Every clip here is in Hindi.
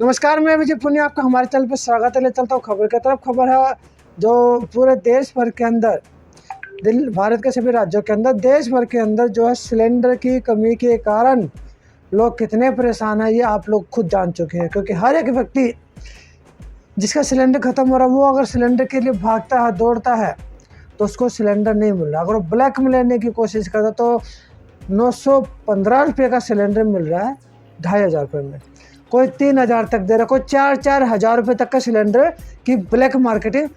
नमस्कार, मैं विजय पुनिया, आपका हमारे चैनल पर स्वागत है। ले चलता हूँ खबर की तरफ। खबर है जो पूरे देश भर के अंदर, भारत के सभी राज्यों के अंदर, देश भर के अंदर जो है सिलेंडर की कमी के कारण लोग कितने परेशान हैं ये आप लोग खुद जान चुके हैं। क्योंकि हर एक व्यक्ति जिसका सिलेंडर ख़त्म हो रहा है, वो अगर सिलेंडर के लिए भागता है, दौड़ता है, तो उसको सिलेंडर नहीं मिल रहा। अगर वो ब्लैक में लेने की कोशिश करता तो 915 रुपये का सिलेंडर मिल रहा है 2500 रुपये में। कोई 3000 तक दे रहा, कोई 4-4 हज़ार रुपये तक का सिलेंडर की ब्लैक मार्केटिंग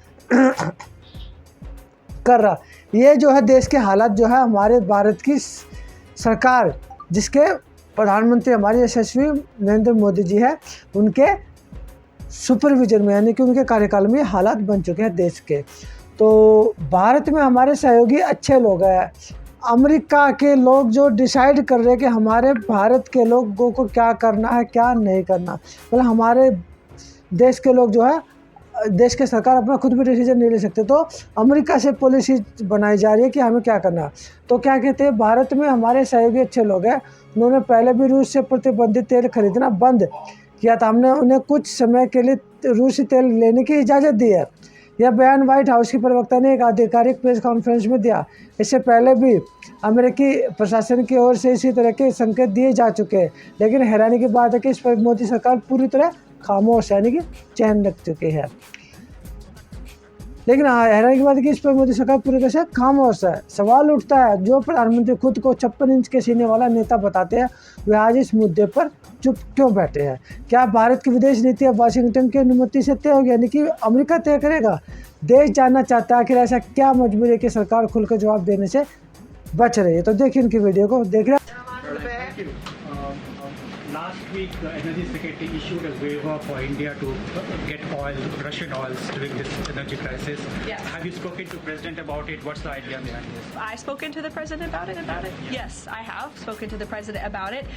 कर रहा। ये जो है देश के हालात जो है हमारे भारत की सरकार, जिसके प्रधानमंत्री हमारे यशस्वी नरेंद्र मोदी जी है, उनके सुपरविजन में, यानी कि उनके कार्यकाल में हालात बन चुके हैं देश के। तो भारत में हमारे सहयोगी अच्छे लोग हैं। अमेरिका के लोग जो डिसाइड कर रहे हैं कि हमारे भारत के लोगों को क्या करना है, क्या नहीं करना। मतलब हमारे देश के लोग जो है, देश के सरकार अपना खुद भी डिसीजन नहीं ले सकते, तो अमेरिका से पॉलिसी बनाई जा रही है कि हमें क्या करना। तो क्या कहते हैं, भारत में हमारे सहयोगी अच्छे लोग हैं। उन्होंने पहले भी रूस से प्रतिबंधित तेल खरीदना बंद किया था। हमने उन्हें कुछ समय के लिए रूसी तेल लेने की इजाज़त दी है। यह बयान व्हाइट हाउस की प्रवक्ता ने एक आधिकारिक प्रेस कॉन्फ्रेंस में दिया। इससे पहले भी अमेरिकी प्रशासन की ओर से इसी तरह के संकेत दिए जा चुके हैं, लेकिन हैरानी की बात है कि इस पर मोदी सरकार पूरी तरह खामोश, यानी कि चैन रख चुकी है। लेकिन हैरानी की बात है कि इस पर मोदी सरकार पूरी तरह से खामोश है। सवाल उठता है, जो प्रधानमंत्री खुद को 56 इंच के सीने वाला नेता बताते हैं, वे आज इस मुद्दे पर चुप क्यों बैठे हैं? क्या भारत की विदेश नीति अब वाशिंगटन की अनुमति से तय होगी, यानी कि अमेरिका तय करेगा? देश जानना चाहता है आखिर ऐसा क्या मजबूरी है कि सरकार खुलकर जवाब देने से बच रही है। तो देखिए इनकी वीडियो को, देख रहे हैं। Last week, the Energy Secretary issued a waiver for India to get oil, Russian oils during this energy crisis. Yes. Have you spoken to President about it? What's the idea behind this? I've spoken to the President about it? Yes, I have spoken to the President about it.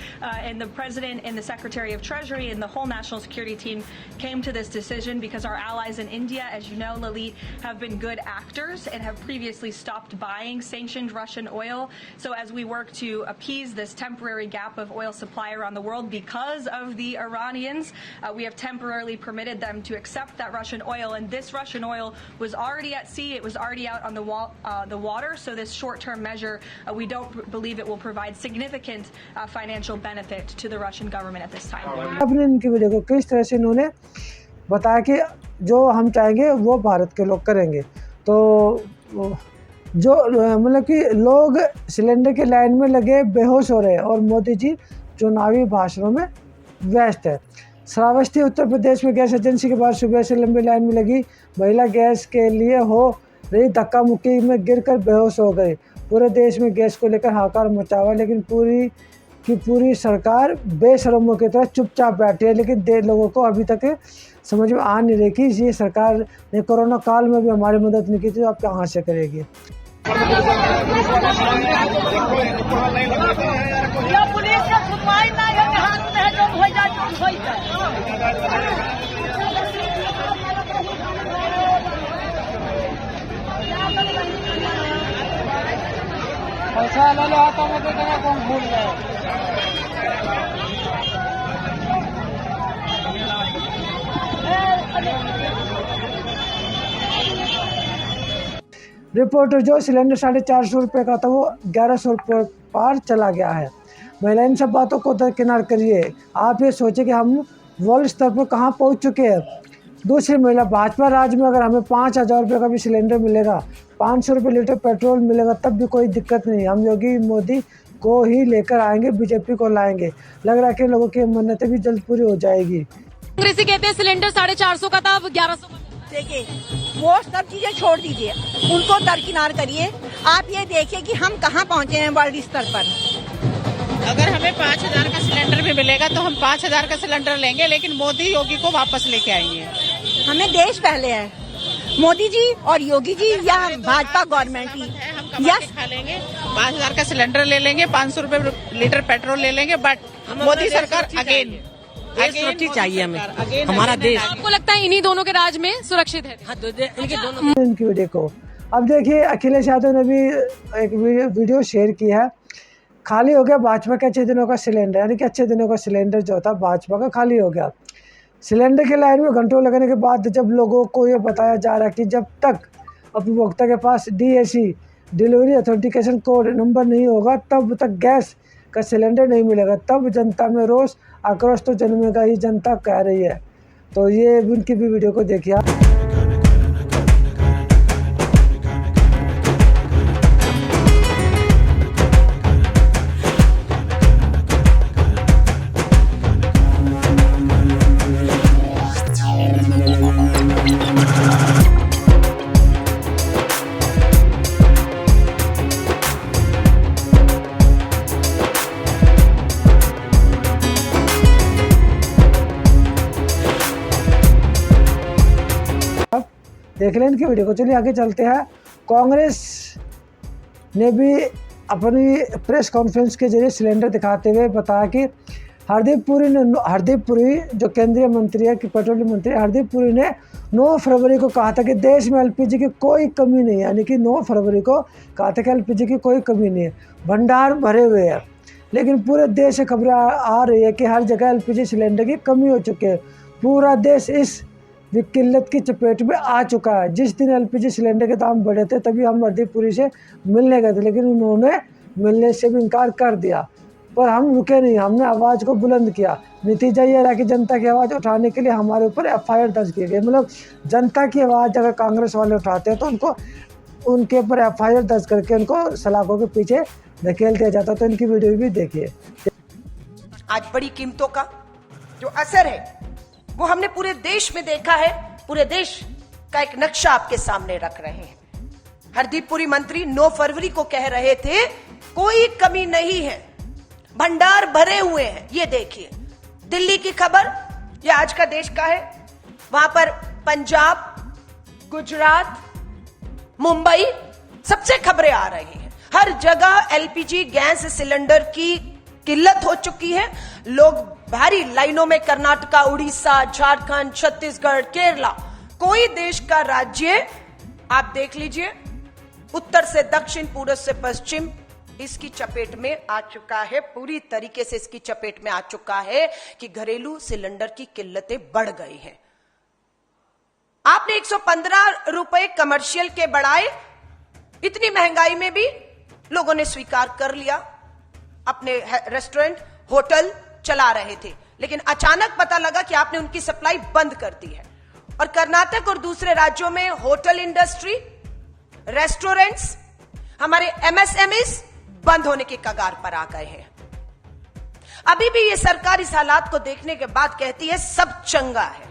And the President and the Secretary of Treasury and the whole National Security team came to this decision because our allies in India, as you know, Lalit, have been good actors and have previously stopped buying sanctioned Russian oil. So as we work to appease this temporary gap of oil supply around the world, because of the Iranians, we have temporarily permitted them to accept that Russian oil, and this Russian oil was already at sea, it was already out on the water, so this short-term measure, we don't believe it will provide significant financial benefit to the Russian government at this time. आपने इनकी वीडियो को किस तरह से इन्होंने बताया कि जो हम चाहेंगे वो भारत के लोग करेंगे। तो जो मतलब कि लोग सिलेंडर की लाइन में लगे बेहोश हो रहे हैं और मोदी जी चुनावी भाषणों में व्यस्त है। श्रावस्ती उत्तर प्रदेश में गैस एजेंसी के बाहर सुबह से लंबी लाइन में लगी महिला गैस के लिए हो रही धक्का मुक्की में गिरकर बेहोश हो गई। पूरे देश में गैस को लेकर हाहाकार मचा हुआ, लेकिन पूरी सरकार बेशरमों की तरह चुपचाप बैठी है। लेकिन लोगों को अभी तक समझ में आ नहीं रही कि ये सरकार ने कोरोना काल में भी हमारी मदद नहीं की थी, तो आप कहाँ से करेगी। पैसा ले लो आता मुझे कौन भूल गए। रिपोर्टर जो सिलेंडर 450 रुपये का था वो 1100 रुपये पार चला गया है। महिला, इन सब बातों को दरकिनार करिए। आप ये सोचें कि हम वर्ल्ड स्तर पर कहाँ पहुँच चुके हैं। दूसरी महिला, भाजपा राज में अगर हमें 5000 रुपये का भी सिलेंडर मिलेगा, 500 रुपये लीटर पेट्रोल मिलेगा, तब भी कोई दिक्कत नहीं। हम योगी मोदी को ही लेकर आएंगे, बीजेपी को लाएंगे। लग रहा है कि लोगों की मन्नतें भी जल्द पूरी हो जाएगी। कांग्रेसी कहते हैं सिलेंडर 450 का था, अब 1100 का। देखिए, वो सब चीजें छोड़ दीजिए, उनको दरकिनार करिए। आप ये देखिए कि हम कहाँ पहुँचे हैं वर्ल्ड स्तर पर। अगर हमें 5000 का सिलेंडर भी मिलेगा तो हम 5000 का सिलेंडर लेंगे, लेकिन मोदी योगी को वापस लेके आएंगे। हमें देश पहले है, मोदी जी और योगी जी या भाजपा गवर्नमेंट ही। हम कमा के खा लेंगे, 5000 का सिलेंडर ले लेंगे, 500 रुपए लीटर पेट्रोल ले लेंगे, बट मोदी सरकार अगेन सुरक्षित चाहिए हमें, हमारा देश। आपको लगता है इन्हीं दोनों के राज में सुरक्षित है? हाँ, इनके दोनों। इनकी वीडियो को अब देखिए, अखिलेश यादव ने भी एक वीडियो शेयर की है। खाली हो गया भाजपा के अच्छे दिनों का सिलेंडर, यानी कि अच्छे दिनों का सिलेंडर जो था भाजपा का खाली हो गया। सिलेंडर की लाइन में घंटों लगने के बाद जब लोगों को ये बताया जा रहा है कि जब तक उपभोक्ता के पास DAC delivery authentication code number नहीं होगा तब तक गैस का सिलेंडर नहीं मिलेगा, तब जनता में रोष आक्रोश तो जन्मेगा ही, जनता कह रही है। तो ये उनकी भी वीडियो को देखिए आप। देख लें इनकी वीडियो को। चलिए आगे चलते हैं। कांग्रेस ने भी अपनी प्रेस कॉन्फ्रेंस के जरिए सिलेंडर दिखाते हुए बताया कि हरदीप पुरी जो केंद्रीय मंत्री है, कि पेट्रोलियम मंत्री हरदीप पुरी ने 9 फरवरी को कहा था कि देश में LPG की कोई कमी नहीं है, यानी कि 9 फरवरी को कहा था कि LPG की कोई कमी नहीं है, भंडार भरे हुए हैं। लेकिन पूरे देश से खबरें आ रही है कि हर जगह LPG सिलेंडर की कमी हो चुकी है। पूरा देश इस किल्लत की चपेट में आ चुका है। जिस दिन LPG सिलेंडर के दाम बढ़े थे तभी हम हरदीप पुरी से मिलने गए थे, लेकिन उन्होंने मिलने से भी इनकार कर दिया। पर हम रुके नहीं, हमने आवाज़ को बुलंद किया। नतीजा ये रहा कि जनता की आवाज़ उठाने के लिए हमारे ऊपर FIR दर्ज की गई। मतलब जनता की आवाज़ अगर कांग्रेस वाले उठाते हैं तो उनके ऊपर FIR दर्ज करके उनको सलाखों के पीछे धकेल दिया जाता। तो इनकी वीडियो भी देखिए। आज बड़ी कीमतों का जो असर है वो हमने पूरे देश में देखा है। पूरे देश का एक नक्शा आपके सामने रख रहे हैं। हरदीप पुरी मंत्री 9 फरवरी को कह रहे थे कोई कमी नहीं है, भंडार भरे हुए हैं। ये देखिए दिल्ली की खबर, ये आज का देश का है। वहां पर पंजाब, गुजरात, मुंबई सबसे खबरें आ रही हैं। हर जगह LPG गैस सिलेंडर की किल्लत हो चुकी है। लोग भारी लाइनों में कर्नाटका, उड़ीसा, झारखंड, छत्तीसगढ़, केरला, कोई देश का राज्य आप देख लीजिए, उत्तर से दक्षिण, पूर्व से पश्चिम इसकी चपेट में आ चुका है। पूरी तरीके से इसकी चपेट में आ चुका है कि घरेलू सिलेंडर की किल्लतें बढ़ गई हैं। आपने 115 रुपए कमर्शियल के बढ़ाए, इतनी महंगाई में भी लोगों ने स्वीकार कर लिया। अपने रेस्टोरेंट, होटल चला रहे थे, लेकिन अचानक पता लगा कि आपने उनकी सप्लाई बंद कर दी है। और कर्नाटक और दूसरे राज्यों में होटल इंडस्ट्री, रेस्टोरेंट्स, हमारे MSMEs बंद होने के कगार पर आ गए हैं। अभी भी ये सरकार इस हालात को देखने के बाद कहती है सब चंगा है।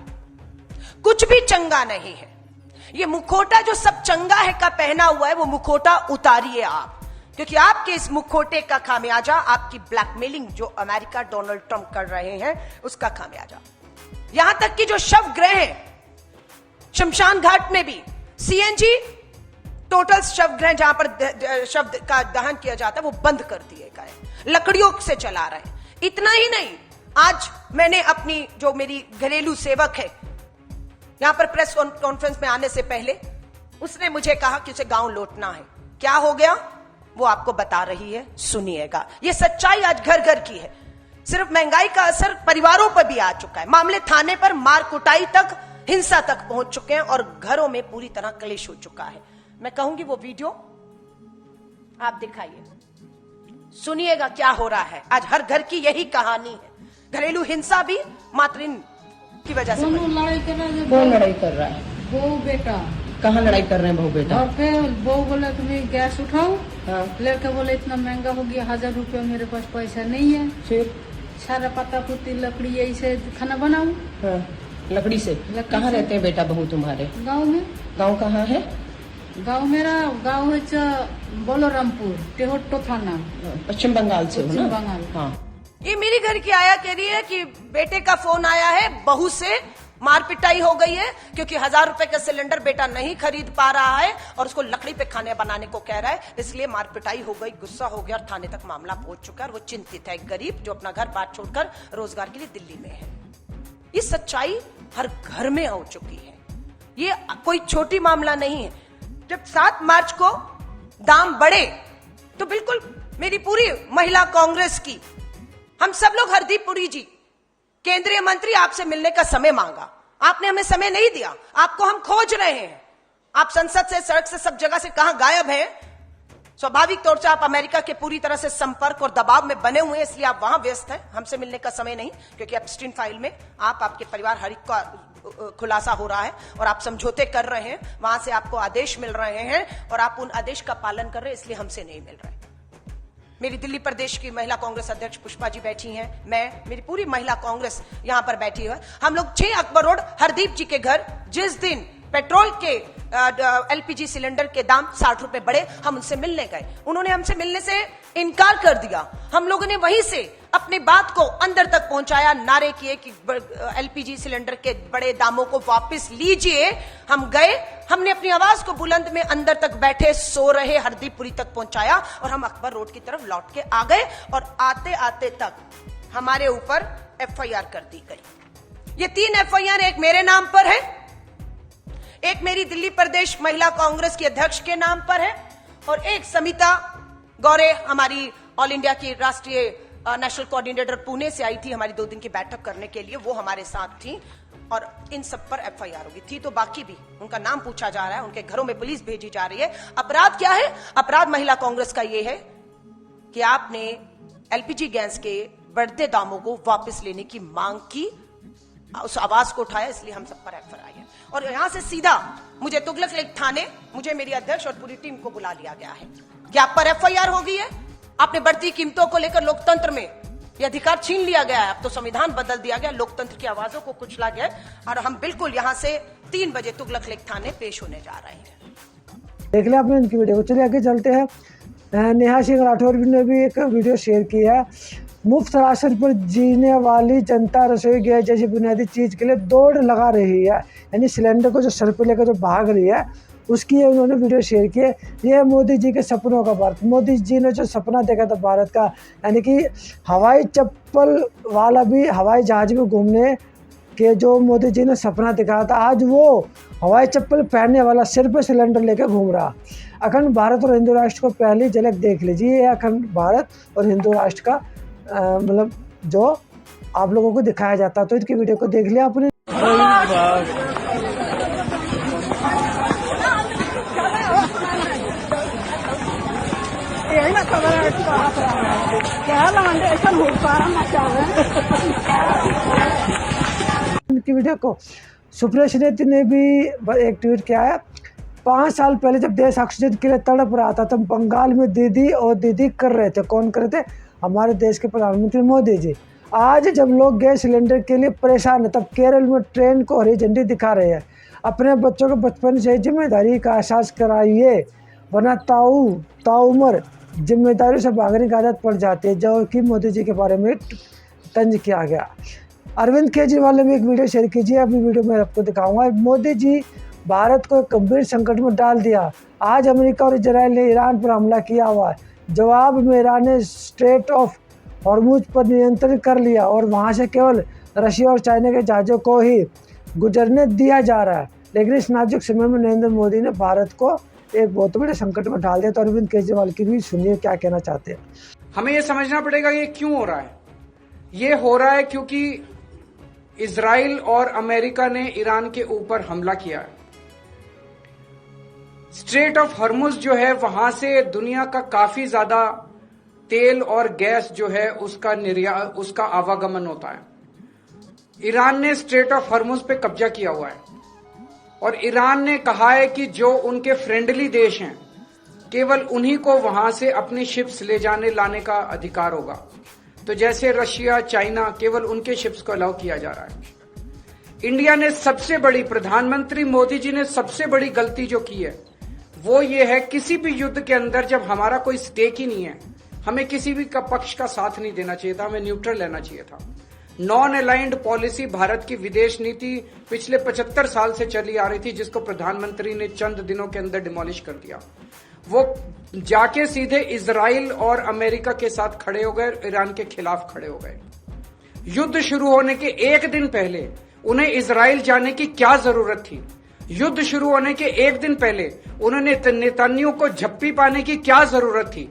कुछ भी चंगा नहीं है। ये मुखोटा जो सब चंगा है का पहना हुआ है, वो मुखोटा उतारिए आप, क्योंकि आपके इस मुखोटे का खामियाजा, आपकी ब्लैकमेलिंग जो अमेरिका डोनाल्ड ट्रंप कर रहे हैं उसका खामियाजा। यहां तक कि जो शव ग्रह है शमशान घाट में भी CNG टोटल शव ग्रह जहां पर शव का दहन किया जाता है वो बंद कर दिए गए, लकड़ियों से चला रहे हैं। इतना ही नहीं, आज मैंने अपनी जो मेरी घरेलू सेवक है यहां पर प्रेस कॉन्फ्रेंस में आने से पहले उसने मुझे कहा कि उसे गांव लौटना है। क्या हो गया वो आपको बता रही है, सुनिएगा। ये सच्चाई आज घर घर की है। सिर्फ महंगाई का असर परिवारों पर भी आ चुका है। मामले थाने पर मार कुटाई तक, हिंसा तक पहुंच चुके हैं और घरों में पूरी तरह क्लेश हो चुका है। मैं कहूंगी वो वीडियो आप दिखाइए, सुनिएगा क्या हो रहा है। आज हर घर की यही कहानी है। घरेलू हिंसा भी मातृ की वजह से। कौन लड़ाई कर रहा है? वो बेटा। कहाँ लड़ाई कर रहे हैं बहू बेटा? और फिर बहू बोला तुम्हें गैस उठाओ, हाँ। लड़का बोले इतना महंगा हो गया, 1000 रुपया मेरे पास पैसा नहीं है। फिर सारा पत्ता पुत्ती लकड़ी ऐसे खाना बनाऊं। हाँ, लकड़ी से। कहाँ रहते हैं बेटा बहू तुम्हारे? गांव में। गांव कहाँ है? गांव मेरा गांव है बलरामपुर, टेहट्टो थाना, पश्चिम बंगाल से हो ना? पश्चिम बंगाल। हाँ। ये मेरी घर की आया कह रही है कि बेटे का फोन आया है, बहू से मार पिटाई हो गई है क्योंकि 1000 रुपए का सिलेंडर बेटा नहीं खरीद पा रहा है और उसको लकड़ी पे खाने बनाने को कह रहा है, इसलिए मार पिटाई हो गई, गुस्सा हो गया और थाने तक मामला पहुंच चुका है। और वो चिंतित है, एक गरीब जो अपना घर बार छोड़कर रोजगार के लिए दिल्ली में है। ये सच्चाई हर घर में हो चुकी है। ये कोई छोटी मामला नहीं है। जब 7 मार्च को दाम बढ़े तो बिल्कुल मेरी पूरी महिला कांग्रेस की, हम सब लोग हरदीप पुरी जी केंद्रीय मंत्री आपसे मिलने का समय मांगा, आपने हमें समय नहीं दिया, आपको हम खोज रहे हैं। आप संसद से, सड़क से, सब जगह से कहां गायब हैं? स्वाभाविक तौर से आप अमेरिका के पूरी तरह से संपर्क और दबाव में बने हुए हैं, इसलिए आप वहां व्यस्त हैं। हमसे मिलने का समय नहीं, क्योंकि एप्स्टीन फाइल में आप, आपके परिवार, हर एक का खुलासा हो रहा है और आप समझौते कर रहे हैं, वहां से आपको आदेश मिल रहे हैं और आप उन आदेश का पालन कर रहे हैं, इसलिए हमसे नहीं मिल रहे। मेरी दिल्ली प्रदेश की महिला कांग्रेस अध्यक्ष पुष्पा जी बैठी हैं, मैं, मेरी पूरी महिला कांग्रेस यहां पर बैठी है। हम लोग 6 अकबर रोड हरदीप जी के घर, जिस दिन पेट्रोल के एलपीजी सिलेंडर के दाम 60 रुपए बढ़े, हम उनसे मिलने गए, उन्होंने हमसे मिलने से इनकार कर दिया। हम लोगों ने वहीं से अपनी बात को अंदर तक पहुंचाया, नारे किए कि एलपीजी सिलेंडर के बड़े दामों को वापस लीजिए। हम गए, हमने अपनी आवाज को बुलंद में अंदर तक बैठे सो रहे हरदीपपुरी तक पहुंचाया और हम अकबर रोड की तरफ लौट के आ गए और आते आते तक हमारे ऊपर एफआईआर कर दी गई। ये 3 एफआईआर एक मेरे नाम पर है, एक मेरी दिल्ली प्रदेश महिला कांग्रेस की अध्यक्ष के नाम पर है और एक समिता गौरे, हमारी ऑल इंडिया की राष्ट्रीय नेशनल कोऑर्डिनेटर पुणे से आई थी हमारी 2 दिन की बैठक करने के लिए, वो हमारे साथ थी और इन सब पर एफआईआर होगी। थी तो बाकी भी, उनका नाम पूछा जा रहा है, उनके घरों में पुलिस भेजी जा रही है। अपराध क्या है? अपराध महिला कांग्रेस का ये है कि आपने एलपीजी गैस के बढ़ते दामों को वापस लेने की मांग की, उस आवाज को उठाया, इसलिए हम सब पर एफआईआर है। और यहां से सीधा मुझे तुगलक लेक थाने, मुझे मेरी अध्यक्ष और पूरी टीम को बुला लिया गया है कि आप पर एफआईआर हो गई है, आपने बढ़ती कीमतों को लेकर लोकतंत्र में ये अधिकार छीन लिया गया है, अब तो संविधान बदल दिया गया, लोकतंत्र की आवाजों को कुचला गया और हम बिल्कुल यहां से 3 बजे तुगलक लेक थाने पेश होने जा रहे हैं। देख लिया आपने इनकी वीडियो को, चलिए आगे चलते हैं। नेहा सिंह राठौर ने भी एक वीडियो शेयर की है। मुफ्त राशन पर जीने वाली जनता रसोई गैस जैसी बुनियादी चीज़ के लिए दौड़ लगा रही है, यानी सिलेंडर को जो सर पे लेकर जो भाग रही है उसकी उन्होंने वीडियो शेयर की है। ये मोदी जी के सपनों का भारत, मोदी जी ने जो सपना देखा था भारत का, यानी कि हवाई चप्पल वाला भी हवाई जहाज में घूमने के जो मोदी जी ने सपना दिखाया था, आज वो हवाई चप्पल पहनने वाला सिर पे सिलेंडर लेकर घूम रहा। अखंड भारत और हिंदू राष्ट्र को पहली झलक देख लीजिए। ये अखंड भारत और हिंदू राष्ट्र का मतलब जो आप लोगों को दिखाया जाता, तो इसकी वीडियो को देख लिया आपने। इनकी वीडियो को सुप्रिया श्रीनेती ने भी एक ट्वीट किया है। 5 साल पहले जब देश ऑक्सीजन के लिए तड़प रहा था तब बंगाल में दीदी और दीदी कर रहे थे। कौन कर रहे थे? हमारे देश के प्रधानमंत्री मोदी जी। आज जब लोग गैस सिलेंडर के लिए परेशान है तब केरल में ट्रेन को हरी झंडी दिखा रहे हैं। अपने बच्चों को बचपन से जिम्मेदारी का एहसास कराइए, वरना ताउमर जिम्मेदारी से भागने की आदत पड़ जाती है, जो कि मोदी जी के बारे में तंज किया गया। अरविंद केजरीवाल ने भी एक वीडियो शेयर कीजिए, अभी वीडियो में आपको दिखाऊंगा। मोदी जी भारत को एक गंभीर संकट में डाल दिया। आज अमेरिका और इजराइल ने ईरान पर हमला किया हुआ है। जवाब में ईरान ने स्ट्रेट ऑफ हॉर्मुज पर नियंत्रण कर लिया और वहां से केवल रशिया और चाइना के जहाज़ों को ही गुजरने दिया जा रहा है। लेकिन इस नाजुक समय में नरेंद्र मोदी ने भारत को एक बहुत बड़े संकट में डाल दिया। तो अरविंद केजरीवाल की भी सुनिए क्या कहना चाहते हैं। हमें ये समझना पड़ेगा ये क्यों हो रहा है। ये हो रहा है क्योंकि इजराइल और अमेरिका ने ईरान के ऊपर हमला किया है। स्ट्रेट ऑफ हॉर्मुज जो है वहां से दुनिया का काफी ज्यादा तेल और गैस जो है उसका आवागमन होता है। ईरान ने स्ट्रेट ऑफ हॉर्मुज पे कब्जा किया हुआ है और ईरान ने कहा है कि जो उनके फ्रेंडली देश हैं केवल उन्हीं को वहां से अपनी शिप्स ले जाने लाने का अधिकार होगा। तो जैसे रशिया, चाइना, केवल उनके शिप्स को अलाउ किया जा रहा है। इंडिया ने सबसे बड़ी, प्रधानमंत्री मोदी जी ने सबसे बड़ी गलती जो की है वो ये है, किसी भी युद्ध के अंदर जब हमारा कोई स्टेक ही नहीं है, हमें किसी भी का पक्ष का साथ नहीं देना चाहिए था, हमें न्यूट्रल रहना चाहिए था। नॉन अलाइंड पॉलिसी भारत की विदेश नीति पिछले 75 साल से चली आ रही थी, जिसको प्रधानमंत्री ने चंद दिनों के अंदर डिमोलिश कर दिया। वो जाके सीधे इजराइल और अमेरिका के साथ खड़े हो गए, ईरान के खिलाफ खड़े हो गए। युद्ध शुरू होने के 1 दिन पहले उन्हें इजराइल जाने की क्या जरूरत थी? युद्ध शुरू होने के 1 दिन पहले उन्होंने नेतन्याहू को झप्पी पाने की क्या जरूरत थी?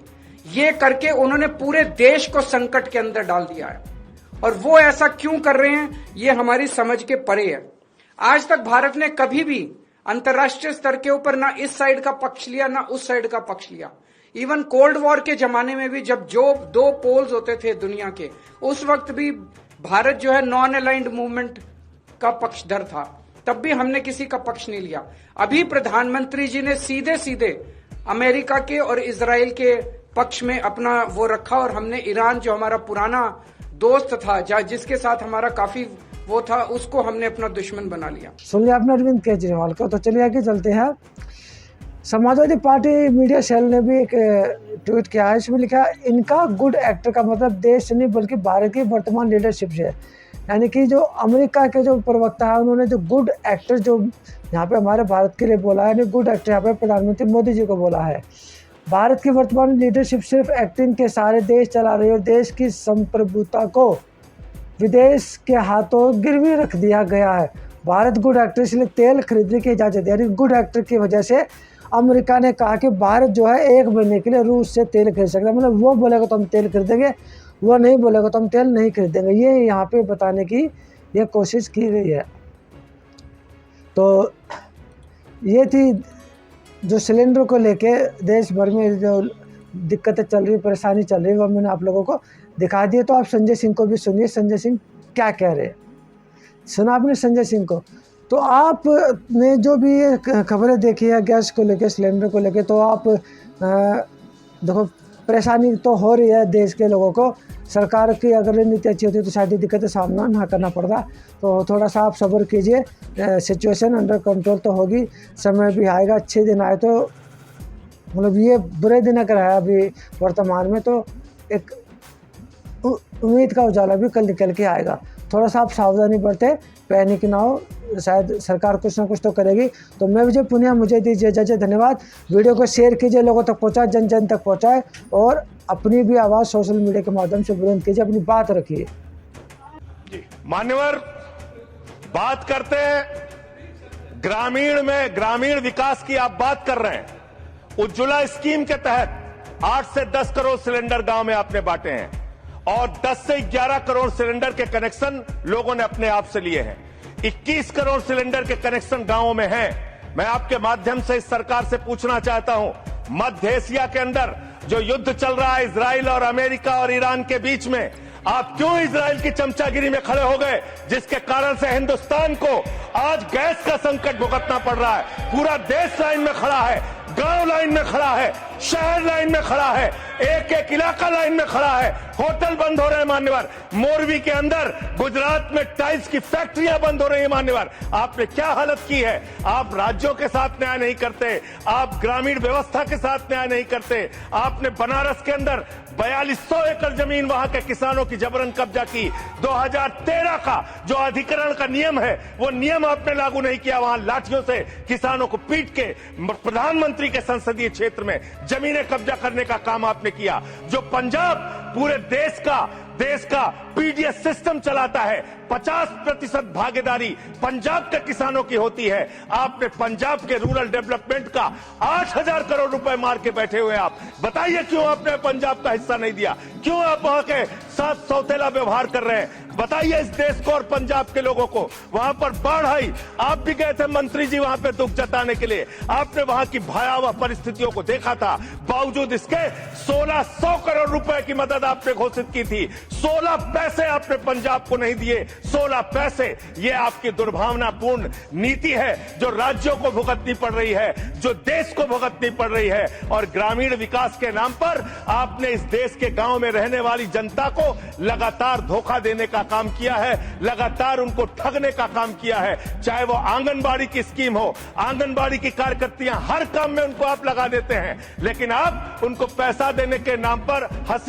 ये करके उन्होंने पूरे देश को संकट के अंदर डाल दिया है। और वो ऐसा क्यों कर रहे हैं ये हमारी समझ के परे है। आज तक भारत ने कभी भी अंतर्राष्ट्रीय स्तर के ऊपर ना इस साइड का पक्ष लिया ना उस साइड का पक्ष लिया। इवन कोल्ड वॉर के जमाने में भी जब जो दो पोल्स होते थे दुनिया के, उस वक्त भी भारत जो है नॉन अलाइंड मूवमेंट का पक्षधर था, तब भी हमने किसी का पक्ष नहीं लिया। अभी प्रधानमंत्री जी ने सीधे सीधे अमेरिका के और इजराइल के पक्ष में अपना वो रखा, और हमने ईरान जो हमारा पुराना दोस्त था, जिसके साथ हमारा काफी वो था, उसको हमने अपना दुश्मन बना लिया। सुन लिया आपने अरविंद केजरीवाल को, तो चलिए आगे चलते हैं। समाजवादी पार्टी मीडिया सेल ने भी एक ट्वीट किया है, इसमें लिखा है इनका गुड एक्टर का मतलब देश से नहीं बल्कि भारत की वर्तमान लीडरशिप से है। यानी कि जो अमेरिका के जो प्रवक्ता है उन्होंने जो गुड एक्टर जो यहाँ पे हमारे भारत के लिए बोला है, यानी गुड एक्टर यहाँ पे प्रधानमंत्री मोदी जी को बोला है। भारत की वर्तमान लीडरशिप सिर्फ एक्टिंग के सारे देश चला रही है और देश की संप्रभुता को विदेश के हाथों गिरवी रख दिया गया है। भारत गुड एक्टर इसलिए तेल खरीदने की इजाज़त दे, यानी गुड एक्टर की वजह से अमेरिका ने कहा कि भारत जो है 1 महीने के लिए रूस से तेल खरीद सकता है। मतलब वो बोलेगा तो हम तेल खरीदेंगे, वो नहीं बोलेगा तो हम तेल नहीं खरीदेंगे। ये यहाँ पे बताने की ये कोशिश की गई है। तो ये थी जो सिलेंडर को लेके देश भर में जो दिक्कतें चल रही, परेशानी चल रही है, वो मैंने आप लोगों को दिखा दिए। तो आप संजय सिंह को भी सुनिए, संजय सिंह क्या कह रहे हैं। सुना आपने संजय सिंह को? तो आपने जो भी ये खबरें देखी है गैस को लेके, सिलेंडर को लेके, तो आप देखो परेशानी तो हो रही है देश के लोगों को। सरकार की अगर नीति अच्छी होती तो शायद दिक्कतें सामना ना करना पड़ता। तो थोड़ा सा आप सब्र कीजिए, सिचुएशन अंडर कंट्रोल तो होगी, समय भी आएगा, अच्छे दिन आए तो मतलब ये बुरे दिन अगर है अभी वर्तमान में तो एक उम्मीद का उजाला भी कल निकल के आएगा। थोड़ा सा आप सावधानी बरते, पैनिक ना हो, शायद सरकार कुछ ना कुछ तो करेगी। तो मैं विजय पुनिया, मुझे दीजिए इजाज़त, धन्यवाद। वीडियो को शेयर कीजिए, लोगों तक पहुँचाए, जन जन तक पहुँचाए, और अपनी भी आवाज़ सोशल मीडिया के माध्यम से बुलंद कीजिए, अपनी बात रखिए। मान्यवर, बात करते हैं ग्रामीण विकास की आप बात कर रहे हैं। उज्ज्वला स्कीम के तहत 8 से 10 करोड़ सिलेंडर गांव में आपने बांटे हैं और 10 से 11 करोड़ सिलेंडर के कनेक्शन लोगों ने अपने आप से लिए हैं। 21 करोड़ सिलेंडर के कनेक्शन गांवों में हैं। मैं आपके माध्यम से इस सरकार से पूछना चाहता हूं, मध्य एशिया के अंदर जो युद्ध चल रहा है इजराइल और अमेरिका और ईरान के बीच में, आप क्यों इजराइल की चमचागिरी में खड़े हो गए, जिसके कारण से हिंदुस्तान को आज गैस का संकट भुगतना पड़ रहा है। पूरा देश लाइन में खड़ा है, गांव लाइन में खड़ा है, शहर लाइन में खड़ा है, एक एक इलाका लाइन में खड़ा है, होटल बंद हो रहे हैं मान्यवर। मोरवी के अंदर गुजरात में टाइल्स की फैक्ट्रियां बंद हो रही है मान्यवर। आपने क्या हालत की है? आप राज्यों के साथ न्याय नहीं करते, आप ग्रामीण व्यवस्था के साथ न्याय नहीं करते। आपने बनारस के अंदर 4200 एकड़ जमीन वहां के किसानों की जबरन कब्जा की। 2013 का जो अधिकरण का नियम है वो नियम आपने लागू नहीं किया। वहां लाठियों से किसानों को पीट के प्रधानमंत्री के संसदीय क्षेत्र में जमीनें कब्जा करने का काम आपने किया। जो पंजाब पूरे देश का पीडीएस सिस्टम चलाता है, 50% भागीदारी पंजाब के किसानों की होती है। आपने पंजाब के रूरल डेवलपमेंट का 8000 करोड़ रुपए मार के बैठे हुए। आप बताइए क्यों आपने पंजाब का हिस्सा नहीं दिया? क्यों आप वहां के साथ सौतेला व्यवहार कर रहे हैं? बताइए इस देश को और पंजाब के लोगों को। वहां पर बाढ़ आई, आप भी गए थे मंत्री जी वहां पे दुख जताने के लिए। आपने वहां की भयावह परिस्थितियों को देखा था। बावजूद इसके 1600 करोड़ रुपए की मदद आपने घोषित की थी। 16 पैसे आपने पंजाब को नहीं दिए। 16 पैसे। ये आपकी दुर्भावनापूर्ण नीति है जो राज्यों को भुगतनी पड़ रही है, जो देश को भुगतनी पड़ रही है। और ग्रामीण विकास के नाम पर आपने इस देश के गांव में रहने वाली जनता को लगातार धोखा देने का काम किया है, लगातार उनको ठगने का काम किया है। चाहे वो आंगनबाड़ी की स्कीम हो, आंगनबाड़ी की कार्यकर्तियां हर काम में उनको आप लगा देते हैं, लेकिन आप उनको पैसा देने के नाम पर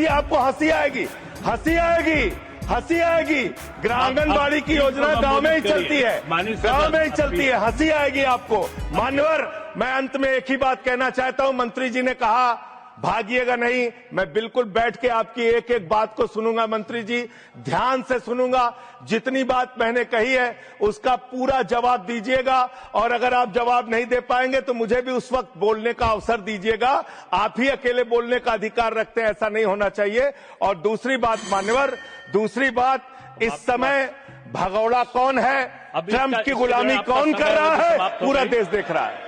आपको हंसी आएगी, हंसी आएगी, हंसी आएगी। आंगनबाड़ी की योजना गांव में ही चलती है, गांव में ही चलती है, हंसी आएगी आपको। मान्यवर, मैं अंत में एक ही बात कहना चाहता हूं। मंत्री जी ने कहा भागिएगा नहीं, मैं बिल्कुल बैठ के आपकी एक एक बात को सुनूंगा। मंत्री जी, ध्यान से सुनूंगा। जितनी बात मैंने कही है उसका पूरा जवाब दीजिएगा, और अगर आप जवाब नहीं दे पाएंगे तो मुझे भी उस वक्त बोलने का अवसर दीजिएगा। आप ही अकेले बोलने का अधिकार रखते हैं, ऐसा नहीं होना चाहिए। और दूसरी बात मान्यवर, दूसरी बात, इस समय भगौड़ा कौन है, ट्रंप की गुलामी कौन कर रहा है, पूरा देश देख रहा है।